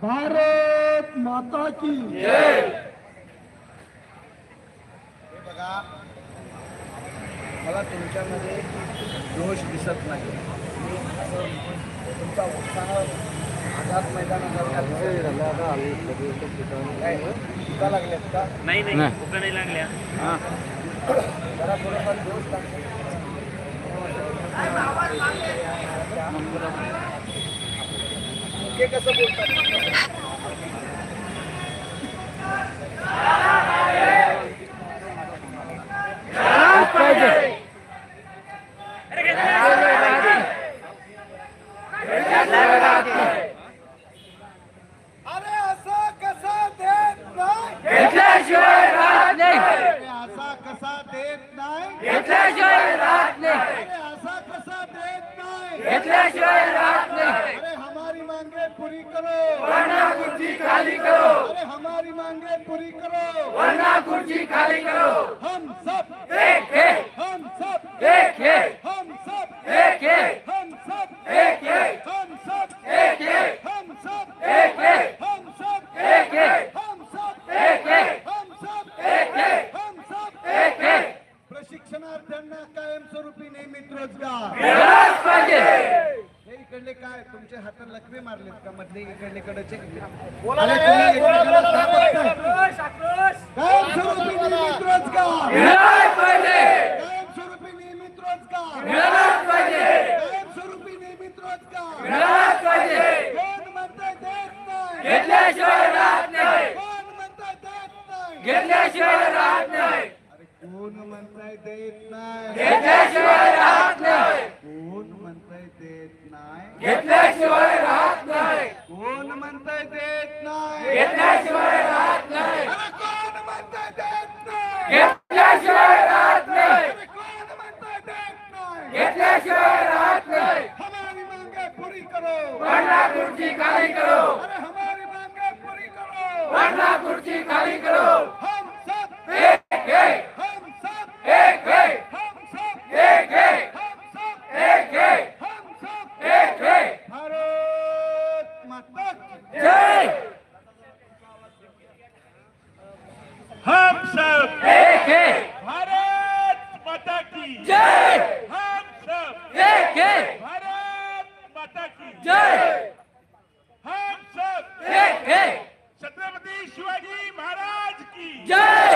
C: भारत माता की
A: हे बघा, मला तुमच्यामध्ये दोष दिसत नाही. असं तुमचा उत्साह आझाद मैदानासारखा काय चुका लागल्यात का?
E: नाही भुका नाही लागल्या.
A: जरा थोडाफार दोष लागतो. ते कसं बोलतात?
C: अरे असं कसं देत नाही,
B: घेतल्याशिवाय राहत नाही.
C: अरे असा कसा देत नाही,
B: घेतल्याशिवाय राहत नाही.
C: अरे असा कसा देत नाही.
B: घेतल्याशिवाय राहत नाही.
C: अरे हमारी मांगे पूरी करो,
B: वरना कुर्सी खाली करो.
C: अरे हमारी मांगे पूरी करो.
B: वरना कुर्सी खाली करो.
C: हम सब
B: एक है,
C: हम सब
B: एक है,
C: हम सब
B: एक है,
C: हम सब
B: एक है,
C: हम सब
B: एक है,
C: हम सब
B: एक है,
C: हम सब
B: एक है,
C: हम सब
B: एक है,
C: हम सब
B: एक है,
C: हम सब
B: एक है.
C: प्रशिक्षणार्थ्यांना कायमस्वरूपी नियमित रोजगार.
B: मिळालाच पाहिजे.
C: हे इकडले काय तुमचे हातात लकवे मारलेत का? मधले इकडले कडचे
A: बोला
C: कायमस्वरूपी नियमित रोजगार.
B: मिळालाच पाहिजे.
C: कायमस्वरूपी नियमित रोजगार.
B: मिळालाच पाहिजे.
C: कायमस्वरूपी नियमित रोजगार.
B: मिळालाच पाहिजे.
C: कोण म्हणताय देत नाही,
B: घेतल्याशिवाय राहत नाही.
C: कोण म्हणताय देत नाही.
B: घेतल्याशिवाय राहत नाही.
C: अरे कोण म्हणताय देत नाही,
B: घेतल्याशिवाय राहत नाही.
C: कोण म्हणताय देत नाही,
B: घेतल्याशिवाय राहत नाही.
C: कोण म्हणताय देत नाही.
B: घेतल्याशिवाय राहत नाही.
C: अरे कोण म्हणताय देत नाही.
B: घेतल्याशिवाय राहत नाही.
C: अरे कोण म्हणताय देत नाही.
B: घेतल्याशिवाय राहत नाही.
C: हमारी मांगे पूरी करो,
B: वरना कुर्सी खाली करो.
C: अरे हमारी मांगे पूरी करो.
B: वरना कुर्सी खाली करो.
C: हम सब
B: एक है,
C: हम सब
B: एक है,
C: हम सब
B: एक है,
C: हम सब
B: एक है,
C: हम सब
B: एक है.
C: भारत माता की
B: जय.
C: हम सब
B: एक है.
C: भारत माता की
B: जय.
C: हम सब
B: एक है.
C: भारत माता की
B: जय.
C: हम सब
B: एक है.
C: छत्रपती शिवाजी महाराज की
B: जय.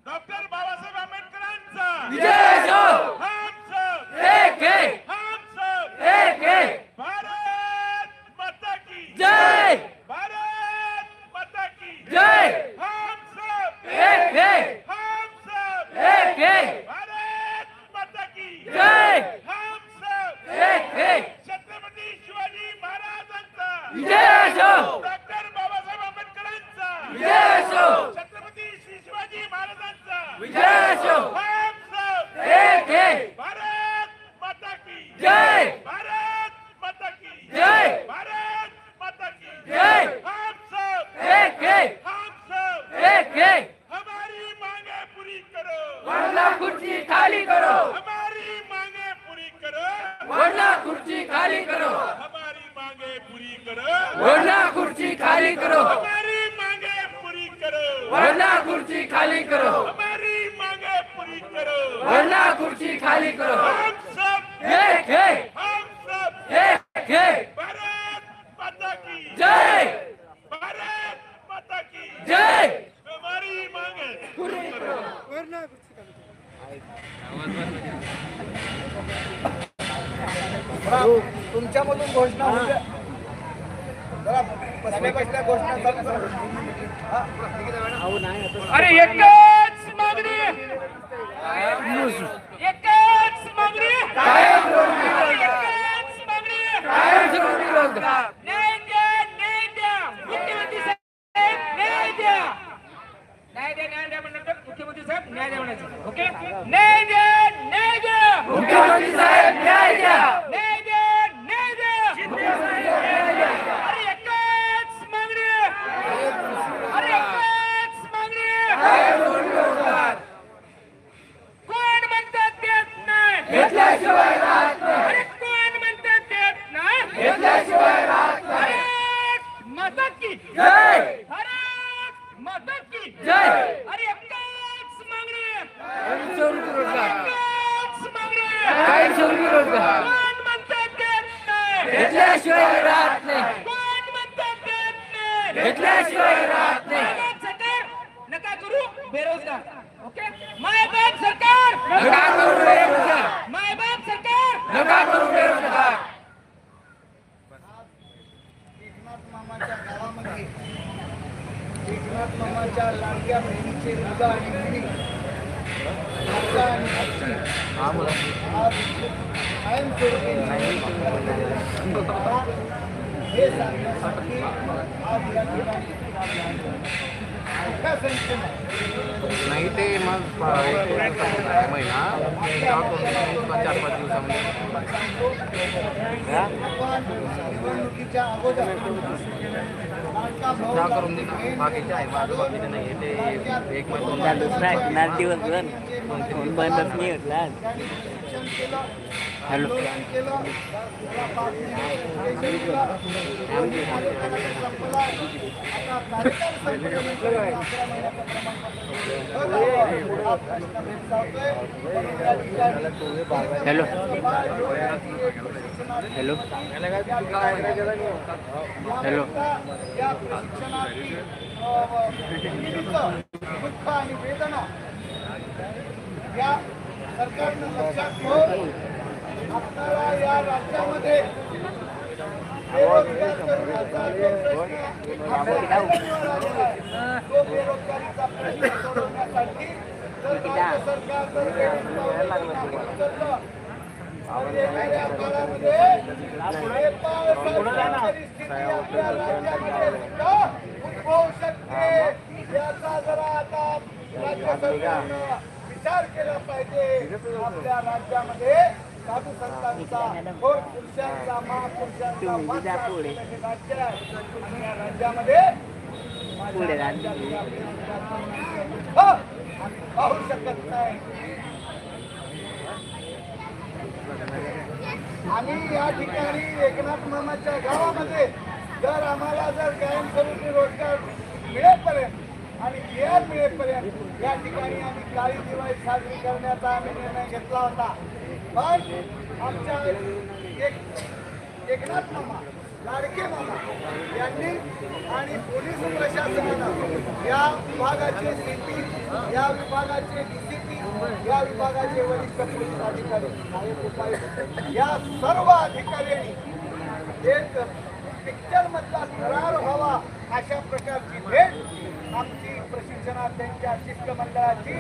C: डॉक्टर बाबासाहेब आंबेडकरांचा
B: विजय असो.
C: हम सब
B: एक है.
C: हम सब
B: एक है.
C: भारत माता की
B: जय.
C: भारत माता की
B: जय.
C: हम सब
B: एक है.
C: हम सब
B: एक है.
C: भारत माता की
B: जय.
C: हम सब
B: एक है.
C: छत्रपती शिवाजी महाराजांचा
B: विजय असो.
C: डॉक्टर बाबासाहेब आंबेडकरांचा
B: विजय असो.
C: छत्रपती श्री शिवाजी महाराजांचा
B: विजय असो.
C: हम सब
B: एक है.
C: भारत माता की
B: जय.
C: भारत माता की
B: जय.
C: भारत माता की
B: जय.
C: हम सब
B: एक है.
C: हम सब
B: एक है.
C: हमारी मांगे पूरी करो,
B: वरना कुर्सी खाली करो.
C: हमारी मांगे पूरी करो,
B: वरना कुर्सी खाली करो.
C: हमारी मांगे पूरी करो,
B: वरना कुर्सी खाली करो.
C: हमारी मांगे पूरी करो,
B: वरना कुर्सी खाली करो.
C: हमारी मांगे पूरी करो.
B: वरना कुर्सी खाली करो.
C: हम सब
B: एक है.
C: हम सब
B: एक है.
C: भारत माता की
B: जय.
C: भारत माता की
B: जय.
C: हमारी मांगे पूरी करो.
A: तुमच्यामधून घोषणा होत्या. जरा बसल्या बसल्या घोषणा चालू करा. हा, ठीक आहे मॅडम.
B: अरे एकच मागणी. एकच मागणी. कायम एकच मागणी. कायम रोजगार. न्याय द्या, न्याय द्या. मुख्यमंत्री साहेब न्याय द्या. न्याय द्या, न्याय द्या म्हणलं तर मुख्यमंत्री साहेब न्याय द्या म्हणायचं. ओके. न्याय द्या, न्याय द्या. मुख्यमंत्री साहेब न्याय द्या. न्याय द्या, न्याय द्या. अरे एकच मागणी. अरे एकच मागणी. कोण म्हणतात देत नाही. घेतल्याशिवाय राहत नाही. अरे कोण म्हणतात देत नाही. घेतल्याशिवाय राहत नाही. भारत माता की जय. मागणी
E: जय
B: अरे एकच मागणी
E: कायमस्वरूपी रोजगार
B: एकच मागणी
E: कायमस्वरूपी रोजगार
B: कोण म्हणतात देत नाही
E: घेतल्याशिवाय राहत नाही
B: कोण म्हणतात देत नाही
E: घेतल्याशिवाय राहत नाही
B: मायबाप सरकार नका करू बेरोजगार ओके मायबाप सरकार
E: नका करू बेरोजगार
B: मायबाप सरकार
E: नका करू बेरोजगार
A: एकनाथ मामाच्या गावामध्ये एकनाथ मामाच्या लाडक्या बहिणीचे मुलगा आणि मुली आजा आणि आजी आज कायमस्वरूपी हे सांगण्यासाठी आज या ठिकाणी मोठ्या संख्येने
F: नाही ते मग महिना 4-5 दिवसामध्ये
A: निवडणुकीच्या अगोदर
F: चहा करून देणार बाकीचे आहे माझं बाकीचे नाही ते एक महिना
D: चालूच राहणार दिवसभर फोन बंदच नाही होत आज. हॅलो हॅलो हॅलो हॅलो
A: या प्रशिक्षणार्थी दुःख आणि वेदना या सरकारनं लक्षात घेऊन आपल्याला या राज्यामध्ये बेरोजगार तरुणाचा जो प्रश्न आपल्या तो बेरोजगारीचा प्रश्न सोडवण्यासाठी जर राज्य सरकार जर उचललं तर येणाऱ्या काळामध्ये नेपाळ सारखी परिस्थिती आपल्या राज्यामध्ये सुद्धा उद्भवू शकते याचा जरा आता राज्य सरकारनं विचार केला पाहिजे. आपल्या राज्यामध्ये साधू संतांचा पुरुषांचा महापुरुषांचा राज्य आहे आणि या राज्यामध्ये
D: पुढे
A: पाहू शकत नाही. आम्ही या ठिकाणी एकनाथ मामाच्या गावामध्ये जर आम्हाला जर कायमस्वरूपी रोजगार मिळेपर्यंत आणि क्लिअर मिळेपर्यंत या ठिकाणी आम्ही काळी दिवाळी साजरी करण्याचा आम्ही निर्णय घेतला होता. पण आमच्या एकनाथ मामा लाडके मामा यांनी आणि पोलीस प्रशासनानं या विभागाचे सीपी या विभागाचे डीसीपी या विभागाचे वरिष्ठ पोलीस अधिकारी नायब उपायुक्त या सर्व अधिकाऱ्यांनी एक पिक्चर मधला करार व्हावा अशा प्रकारची भेट आमची प्रशिक्षणार्थ्यांच्या शिष्टमंडळाची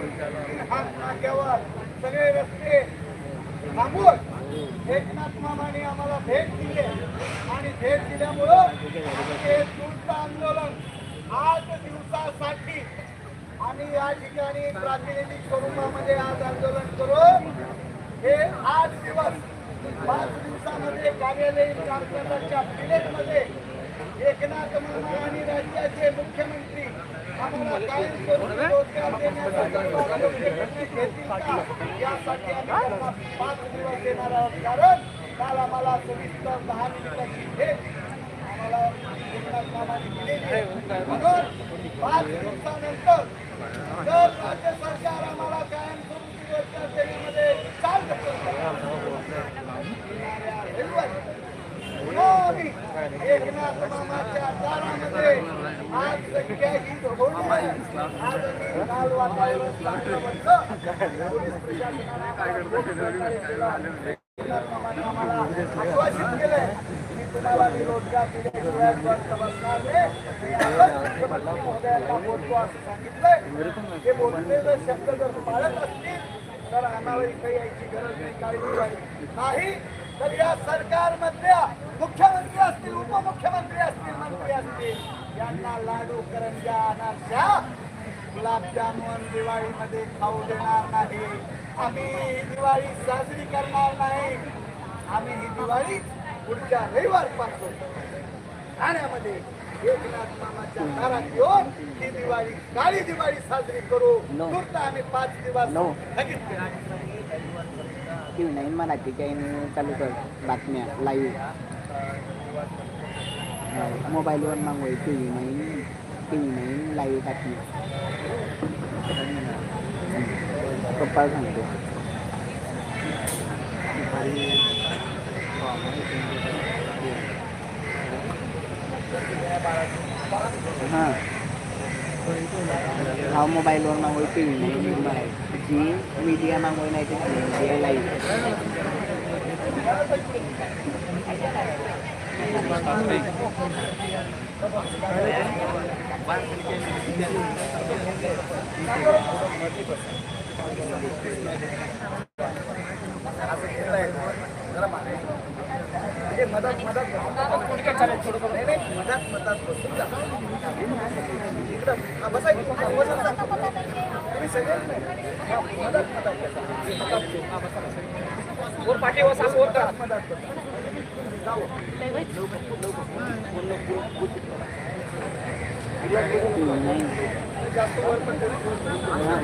A: हात नाक्यावर सगळे रस्ते थांबून एकनाथ मामाने आम्हाला भेट दिली आणि भेट दिल्यामुळं हे दूरचं आंदोलन 8 दिवसासाठी आम्ही या ठिकाणी प्रातिनिधिक स्वरूपामध्ये आज आंदोलन करून हे 8 दिवस 5 दिवसामध्ये कार्यालयीन कामकाजाच्या पिरियडमध्ये एकनाथ मामा आणि राज्याचे मुख्यमंत्री आम्हाला कायमस्वरूपी रोजगार देण्याचा घेतील का यासाठी आम्ही त्यांना 5 दिवस देणार आहोत. कारण काल आम्हाला सविस्तर 10 मिनिटाची भेट आम्हाला एकनाथ मामाने दिलेली आहे. म्हणून 5 दिवसानंतर जर राज्य सरकार आम्हाला कायमस्वरूपी रोजगार देण्यामध्ये चाल एकनाथ मामाच्या दारामध्ये आज संख्या ही होऊन आज काल वातावरण चांगलं बनलं. पोलीस प्रशासनाने आम्हाला आश्वासित केलंय की तुम्हाला मी रोजगार दिल्याशिवाय बंद बसणार नाही. आपण मुख्यमंत्री महोदयांना बोलतो असं सांगितलंय. हे बोलले जर शब्द जर पाळत असतील तर आम्हाला इथे यायची गरज नाही. काळजी नाही तर या सरकारमधल्या मुख्यमंत्री असतील उपमुख्यमंत्री असतील मंत्री असतील यांना लाडू करंजा अनारशा गुलाबजामुन दिवाळीमध्ये खाऊ देणार नाही. आम्ही ही दिवाळी साजरी करणार नाही. आम्ही ही दिवाळी पुढच्या रविवारपासून ठाण्यामध्ये एकनाथ मामाच्या दारात येऊन ही दिवाळी काळी दिवाळी साजरी करू. फक्त आम्ही 5 दिवस स्थगित
D: TV 9 मराठी काही चालू कर बातम्या लाईव्ह मोबाईलवर मागवाय TV 9 टी व्ही नाही लाईव्ह टाकली पप्पा सांगतो हां हा मोबाईलवर मागवली टी व्ही नाही मला जी मीडिया मागवली नाही ती मीडिया लाईव्ह
A: मदत बसून जा. इकडं बसा तुम्ही सगळे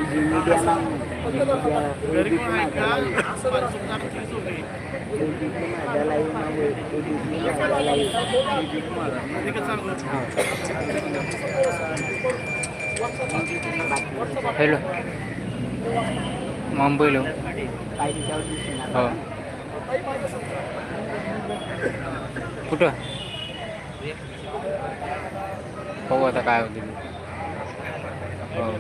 D: जी मीडिया
E: हॅलो मुंबईलो हो कुठं बघू आता काय होते हो